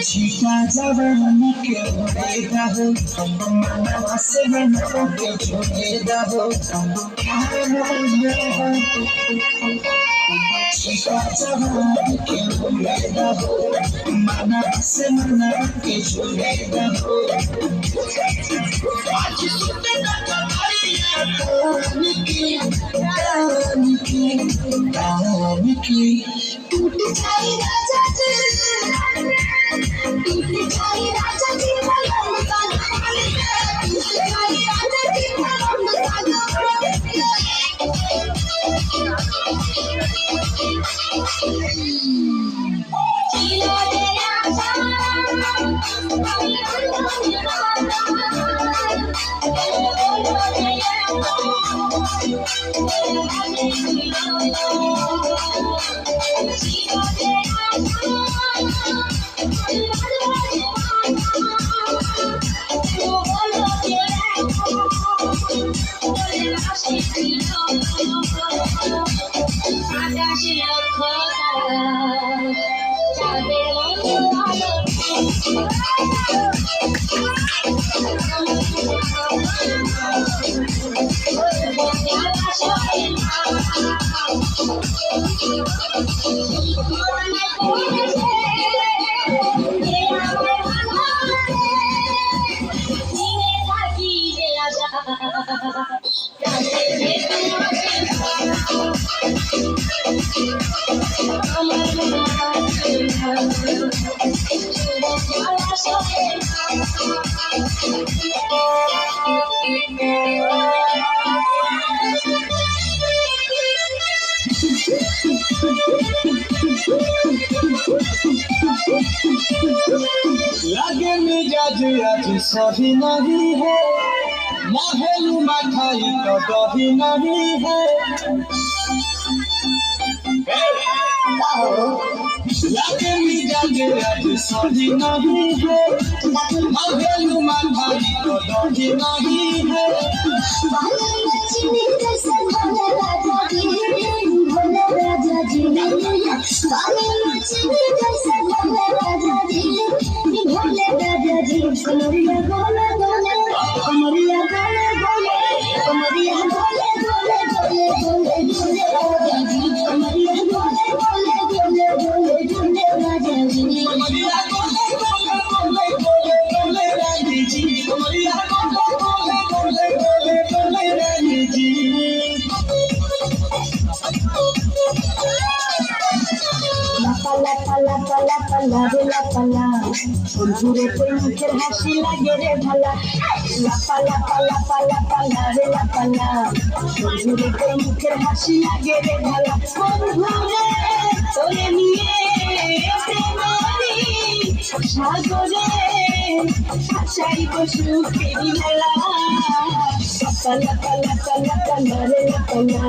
छिटा जवानी के उड़ेदा हो मनवा से मनवा के जोड़ेदा हो छिटा जवानी के उड़ेदा हो मनवा से मनवा के जोड़ेदा हो आज सुनते ना कमारिया रानी की टूट जाए राजा जी टूट जाए राजा जी मलम सागा टूट जाए राजा जी मलम सागा जियो रे राजा लगे मिजाज आज सही नहीं है महलू मखाई तो दही नहीं है लगे मिजाज आज सही नहीं है महलू मखाई तो दही नहीं है कमरिया गोले गोले कमरिया गोले गोले कमरिया गोले गोले गोले गोले गोले राजा जी कमरिया गोले गोले गोले गोले गोले राजा जी कमरिया गोले गोले गोले गोले गोले रानी जी कमरिया गोले गोले गोले गोले गोले रानी जी पला पला पला पला रे पला घुरे कोई मुखेर हासि लागे रे भाला पला पला पला पला रे पला घुरे कोई मुखेर हासि लागे रे भाला घुरे তোরে নিয়ে প্রেমারি সাগরে আশাই বসু ফেরি মেলা पला पला पला पला रे पला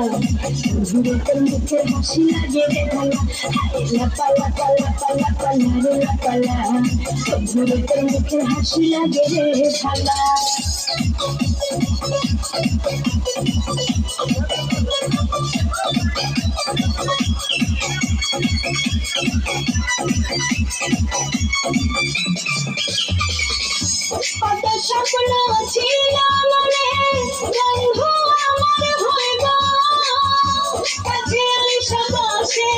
घुरे कोई मुखेर हासि लागे रे भाला पला पला पला पला रे पला घुरे कोई मुखेर हासि लागे रे भाला কত স্বপ্ন ছিল মনে বন্ধু আমার হইব কাছে সবাসে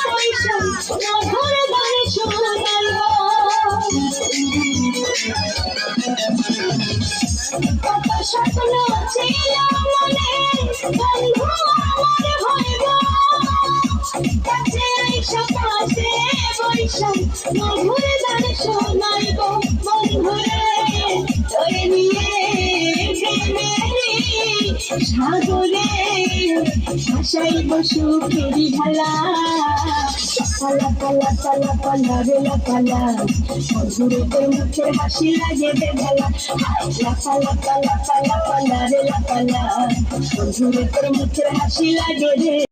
পয়সা মধুর গান শোনাইব কত স্বপ্ন ছিল মনে বন্ধু আমার হইব কাছে সবাসে পয়সা মধুর গান শোনাইব বন্ধুরে তোরে নিয়ে প্রেমেরি সাগরে আশাই বসু ফেরি ঢালা पला पला पला पला रे पला घुरे कोई मुखेर हासि लागे रे भाला पला पला पला पला रे पला घुरे कोई मुखेर हासि लागे रे